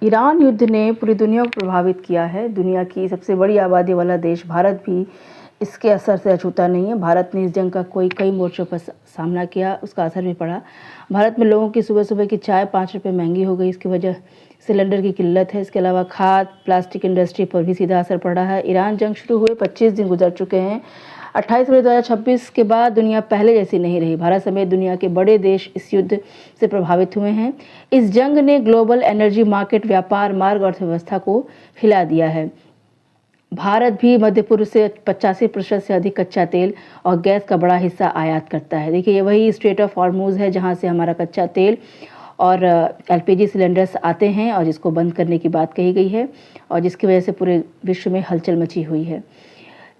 Iran युद्ध ने पूरी दुनिया को प्रभावित किया है। दुनिया की सबसे बड़ी आबादी वाला देश भारत भी इसके असर से अछूता नहीं है। भारत ने इस जंग का कई मोर्चों पर सामना किया, उसका असर भी पड़ा। भारत में लोगों की सुबह सुबह की चाय 5 रुपये महंगी हो गई। इसकी वजह सिलेंडर की किल्लत है। इसके अलावा खाद, प्लास्टिक इंडस्ट्री पर भी सीधा असर पड़ रहा है। ईरान जंग शुरू हुए 25 दिन गुजर चुके हैं। 28 फरवरी 2026 के बाद दुनिया पहले जैसी नहीं रही। भारत समेत दुनिया के बड़े देश इस युद्ध से प्रभावित हुए हैं। इस जंग ने ग्लोबल एनर्जी मार्केट, व्यापार मार्ग, अर्थव्यवस्था को हिला दिया है। भारत भी मध्य पूर्व से 85% से अधिक कच्चा तेल और गैस का बड़ा हिस्सा आयात करता है। देखिए, ये वही स्ट्रेट ऑफ हॉर्मूज है जहां से हमारा कच्चा तेल और एलपीजी सिलेंडर्स आते हैं और जिसको बंद करने की बात कही गई है और जिसकी वजह से पूरे विश्व में हलचल मची हुई है।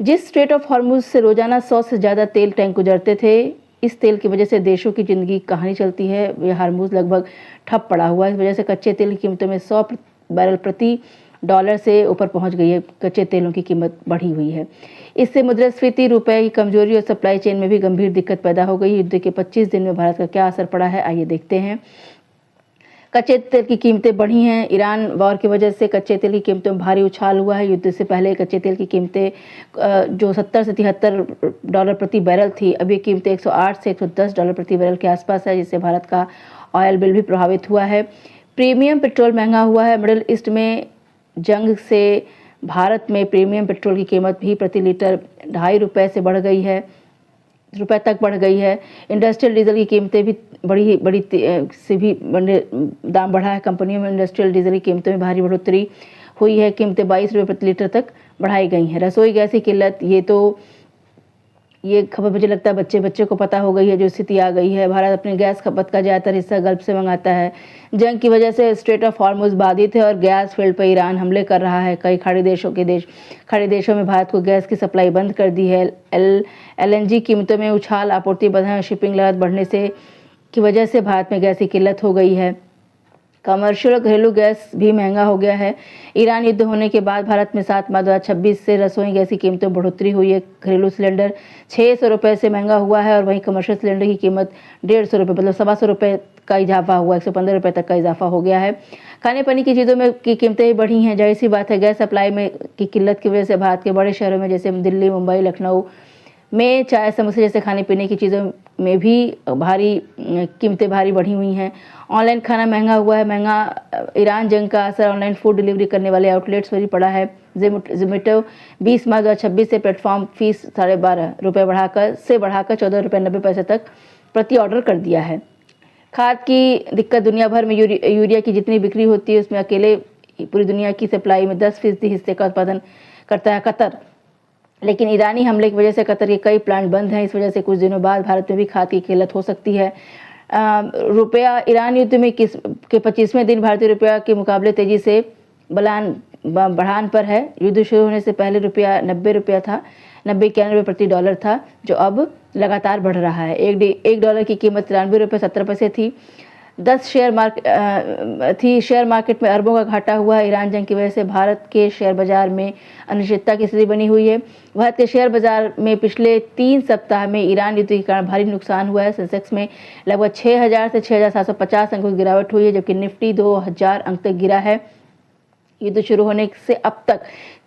जिस स्ट्रेट ऑफ हॉर्मूज से रोजाना 100 से ज़्यादा तेल टैंक गुजरते थे, इस तेल की वजह से देशों की जिंदगी कहानी चलती है। यह हार्मूज लगभग ठप पड़ा हुआ है। इस वजह से कच्चे तेल की कीमतों में 100 बैरल प्रति डॉलर से ऊपर पहुंच गई है। कच्चे तेलों की कीमत बढ़ी हुई है। इससे मुद्रास्फीति, रुपए की कमजोरी और सप्लाई चेन में भी गंभीर दिक्कत पैदा हो गई। युद्ध के 25 दिन में भारत का क्या असर पड़ा है, आइए देखते हैं। कच्चे तेल की कीमतें बढ़ी हैं। ईरान वॉर की वजह से कच्चे तेल की कीमतों में भारी उछाल हुआ है। युद्ध से पहले कच्चे तेल की कीमतें जो 70 से 73 डॉलर प्रति बैरल थी, अब ये कीमतें 108 से 110 डॉलर प्रति बैरल के आसपास है, जिससे भारत का ऑयल बिल भी प्रभावित हुआ है। प्रीमियम पेट्रोल महंगा हुआ है। मिडिल ईस्ट में जंग से भारत में प्रीमियम पेट्रोल की कीमत भी प्रति लीटर 2.5 रुपये से बढ़ गई है, रुपए तक बढ़ गई है। इंडस्ट्रियल डीजल की कीमतें भी बड़ी से भी दाम बढ़ा है। कंपनियों में इंडस्ट्रियल डीजल की कीमतों में भारी बढ़ोतरी हुई है। कीमतें 22 रुपये प्रति लीटर तक बढ़ाई गई हैं। रसोई गैस की किल्लत, ये खबर मुझे लगता है बच्चे को पता हो गई है जो स्थिति आ गई है। भारत अपनी गैस खपत का ज़्यादातर हिस्सा गल्फ से मंगाता है। जंग की वजह से स्ट्रेट ऑफ हॉर्मूज बाधित है और गैस फील्ड पर ईरान हमले कर रहा है। कई खाड़ी देशों में भारत को गैस की सप्लाई बंद कर दी है। एलएनजी कीमतों में उछाल, आपूर्ति बाधाएं और शिपिंग लागत बढ़ने की वजह से भारत में गैस की किल्लत हो गई है। कमर्शियल और घरेलू गैस भी महंगा हो गया है। ईरान युद्ध होने के बाद भारत में 7 मार्च 2026 से रसोई गैस की कीमतों में बढ़ोतरी हुई है। घरेलू सिलेंडर 600 रुपये से महंगा हुआ है और वहीं कमर्शियल सिलेंडर की कीमत 150 रुपये, मतलब 125 रुपये का इजाफा हुआ, 115 रुपये तक का इजाफा हो गया है। खाने पानी की चीज़ों में की कीमतें भी बढ़ी हैं। जाहिर सी बात है, गैस सप्लाई में की किल्लत की वजह से भारत के बड़े शहरों में जैसे दिल्ली, मुंबई, लखनऊ में चाय, समोसे जैसे खाने पीने की चीज़ों में भी कीमतें भारी बढ़ी हुई हैं। ऑनलाइन खाना महंगा हुआ है। ईरान जंग का असर ऑनलाइन फूड डिलीवरी करने वाले आउटलेट्स पर भी पड़ा है। जोमेटो 20 मार्च 2026 से प्लेटफॉर्म फीस 12.5 रुपये बढ़ाकर 14 रुपये 90 पैसे तक प्रति ऑर्डर कर दिया है। खाद की दिक्कत, दुनिया भर में यूरिया की जितनी बिक्री होती है उसमें अकेले पूरी दुनिया की सप्लाई में 10% हिस्से का उत्पादन करता है कतर। लेकिन ईरानी हमले की वजह से कतर के कई प्लांट बंद हैं। इस वजह से कुछ दिनों बाद भारत में भी खाद की किल्लत हो सकती है। रुपया ईरान युद्ध में के 25वें दिन भारतीय रुपया के मुकाबले तेजी से बढ़ान पर है। युद्ध शुरू होने से पहले रुपया 90 रुपया था, 91 प्रति डॉलर था, जो अब लगातार बढ़ रहा है। एक डॉलर की कीमत 93 रुपये 70 पैसे थी। शेयर मार्केट में अरबों का घाटा हुआ है। ईरान जंग की वजह से भारत के शेयर बाजार में अनिश्चितता की स्थिति बनी हुई है। भारत के शेयर बाजार में पिछले 3 सप्ताह में ईरान युद्ध के कारण भारी नुकसान हुआ है। सेंसेक्स में लगभग 6000 से 6750 अंकों की गिरावट हुई है, जबकि निफ्टी 2000 अंक तक गिरा है। युद्ध शुरू होने से अब तक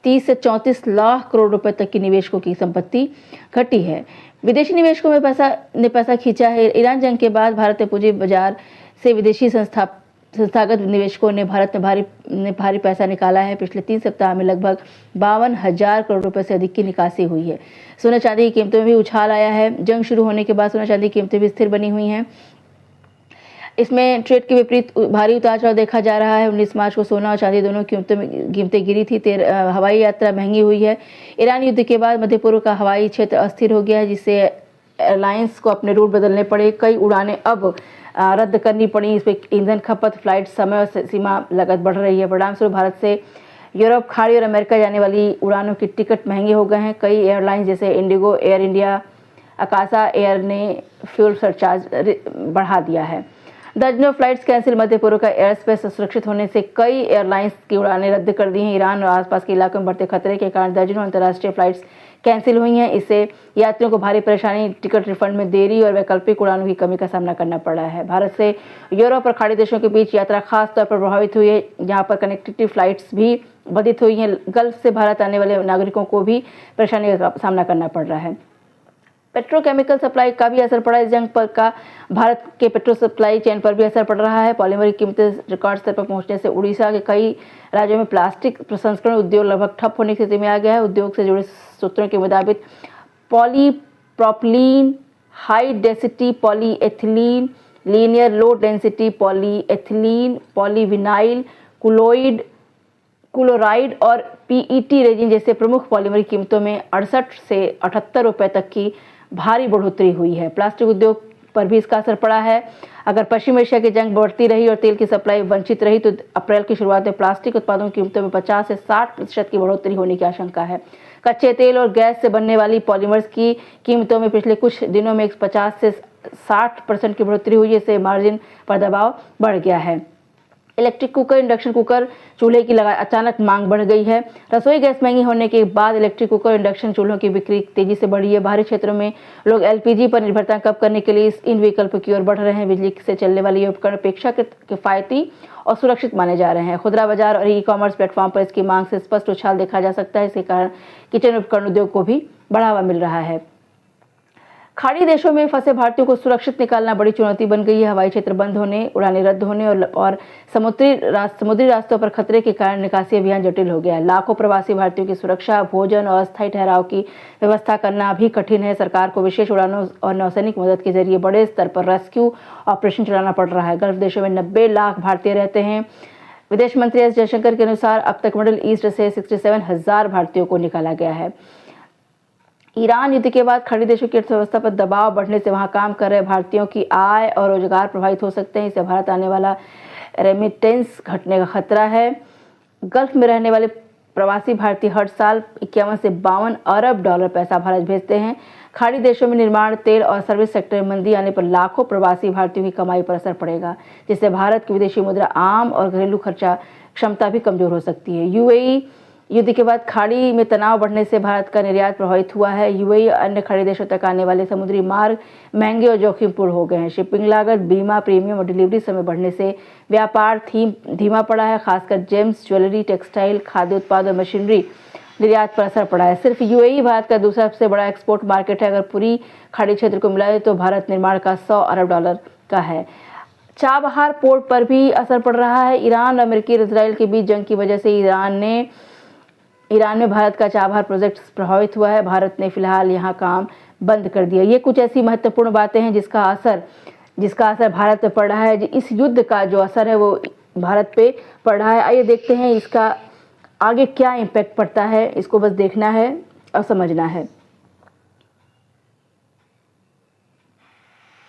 30 से 34 लाख करोड़ रुपए तक की निवेशकों की संपत्ति घटी है। विदेशी निवेशकों में पैसा खींचा है। ईरान जंग के बाद भारतीय पूंजी बाजार से विदेशी संस्थागत निवेशकों ने भारत में भारी पैसा निकाला है। पिछले 3 सप्ताह में लगभग 52,000 करोड़ रुपए से अधिक की निकासी हुई है। सोना चांदी की कीमतों में भी उछाल आया है। जंग शुरू होने के बाद सोना चांदी की कीमतें भी स्थिर बनी हुई हैं। इसमें ट्रेड के विपरीत भारी उतार चढ़ाव देखा जा रहा है। 19 मार्च को सोना और चांदी दोनों कीमतें गिरी थी। हवाई यात्रा महंगी हुई है। ईरान युद्ध के बाद मध्य पूर्व का हवाई क्षेत्र अस्थिर हो गया है, जिससे एयरलाइंस को अपने रूट बदलने पड़े। कई उड़ानें अब रद्द करनी पड़ी। इस पर ईंधन खपत, फ्लाइट समय और सीमा लागत बढ़ रही है। परिणामस्वरूप भारत से यूरोप, खाड़ी और अमेरिका जाने वाली उड़ानों की टिकट महंगे हो गए हैं। कई एयरलाइंस जैसे इंडिगो, एयर इंडिया, आकाशा एयर ने फ्यूल सरचार्ज बढ़ा दिया है। दर्जनों फ्लाइट्स कैंसिल। मध्य पूर्व का एयर स्पेस असुरक्षित होने से कई एयरलाइंस की उड़ानें रद्द कर दी हैं। ईरान और आसपास के इलाकों में बढ़ते खतरे के कारण दर्जनों अंतर्राष्ट्रीय फ्लाइट्स कैंसिल हुई हैं। इससे यात्रियों को भारी परेशानी, टिकट रिफंड में देरी और वैकल्पिक उड़ानों की कमी का सामना करना पड़ रहा है। भारत से यूरोप और खाड़ी देशों के बीच यात्रा खास तौर पर प्रभावित हुई है, जहां पर कनेक्टिविटी फ्लाइट्स भी बाधित हुई हैं। गल्फ से भारत आने वाले नागरिकों को भी परेशानी का सामना करना पड़ रहा है। पेट्रोकेमिकल सप्लाई का भी असर पड़ा। इस जंग पर का भारत के पेट्रोल सप्लाई चेन पर भी असर पड़ रहा है। पॉलीमर की कीमतें रिकॉर्ड स्तर पर पहुंचने से उड़ीसा के कई राज्यों में प्लास्टिक प्रसंस्करण उद्योग लगभग ठप होने की स्थिति में आ गया है। उद्योग से जुड़े सूत्रों के मुताबिक polypropylene, high density polyethylene, linear low density polyethylene, polyvinyl chloride और पीईटी रेजिन जैसे प्रमुख पॉलीमर की कीमतों में 68 से 78 रुपए तक की भारी बढ़ोतरी हुई है। प्लास्टिक उद्योग पर भी इसका असर पड़ा है। अगर पश्चिम एशिया की जंग बढ़ती रही और तेल की सप्लाई वंचित रही तो अप्रैल की शुरुआत में प्लास्टिक उत्पादों की कीमतों में 50 से 60% की बढ़ोतरी होने की आशंका है। कच्चे तेल और गैस से बनने वाली पॉलीमर्स की कीमतों में पिछले कुछ दिनों में 50 से 60% की बढ़ोतरी हुई है। इससे मार्जिन पर दबाव बढ़ गया है। इलेक्ट्रिक कुकर, इंडक्शन कुकर चूल्हे की अचानक मांग बढ़ गई है। रसोई गैस महंगी होने के बाद इलेक्ट्रिक कुकर, इंडक्शन चूल्हों की बिक्री तेजी से बढ़ी है। बाहरी क्षेत्रों में लोग एलपीजी पर निर्भरता कम करने के लिए इन विकल्प की ओर बढ़ रहे हैं। बिजली से चलने वाले ये उपकरण अपेक्षाकृत किफायती और सुरक्षित माने जा रहे हैं। खुदरा बाजार और ई-कॉमर्स प्लेटफॉर्म पर इसकी मांग से स्पष्ट उछाल देखा जा सकता है। इसके कारण किचन उपकरण उद्योग को भी बढ़ावा मिल रहा है। खाड़ी देशों में फंसे भारतीयों को सुरक्षित निकालना बड़ी चुनौती बन गई है। हवाई क्षेत्र बंद होने, उड़ानें रद्द होने और समुद्री रास्तों पर खतरे के कारण निकासी अभियान जटिल हो गया है। लाखों प्रवासी भारतीयों की सुरक्षा, भोजन और अस्थायी ठहराव की व्यवस्था करना भी कठिन है। सरकार को विशेष उड़ानों और नौसैनिक मदद के जरिए बड़े स्तर पर रेस्क्यू ऑपरेशन चलाना पड़ रहा है। गल्फ देशों में 90 लाख भारतीय रहते हैं। विदेश मंत्री एस जयशंकर के अनुसार अब तक मिडिल ईस्ट से 67,000 भारतीयों को निकाला गया है। ईरान युद्ध के बाद खाड़ी देशों की अर्थव्यवस्था पर दबाव बढ़ने से वहां काम कर रहे भारतीयों की आय और रोजगार प्रभावित हो सकते हैं। इससे भारत आने वाला रेमिटेंस घटने का खतरा है। गल्फ में रहने वाले प्रवासी भारतीय हर साल 51 से 52 अरब डॉलर पैसा भारत भेजते हैं। खाड़ी देशों में निर्माण, तेल और सर्विस सेक्टर में मंदी आने पर लाखों प्रवासी भारतीयों की कमाई पर असर पड़ेगा, जिससे भारत की विदेशी मुद्रा, आम और घरेलू खर्चा क्षमता भी कमजोर हो सकती है। यूएई युद्ध के बाद खाड़ी में तनाव बढ़ने से भारत का निर्यात प्रभावित हुआ है। यूएई और अन्य खाड़ी देशों तक आने वाले समुद्री मार्ग महंगे और जोखिमपूर्ण हो गए हैं। शिपिंग लागत, बीमा प्रीमियम और डिलीवरी समय बढ़ने से व्यापार धीमा पड़ा है। खासकर जेम्स, ज्वेलरी, टेक्सटाइल, खाद्य उत्पाद और मशीनरी निर्यात पर असर पड़ा है। सिर्फ यूएई भारत का दूसरा सबसे बड़ा एक्सपोर्ट मार्केट है। अगर पूरी खाड़ी क्षेत्र को मिलाए तो भारत निर्माण का 100 अरब डॉलर का है। चाबहार पोर्ट पर भी असर पड़ रहा है। ईरान और अमेरिकी और इजराइल के बीच जंग की वजह से ईरान में भारत का चाबहार प्रोजेक्ट प्रभावित हुआ है। भारत ने फिलहाल यहां काम बंद कर दिया। ये कुछ ऐसी महत्वपूर्ण बातें हैं जिसका असर भारत पे पड़ रहा है। इस युद्ध का जो असर है वो भारत पे पड़ रहा है। आइए देखते हैं इसका आगे क्या इम्पैक्ट पड़ता है। इसको बस देखना है और समझना है।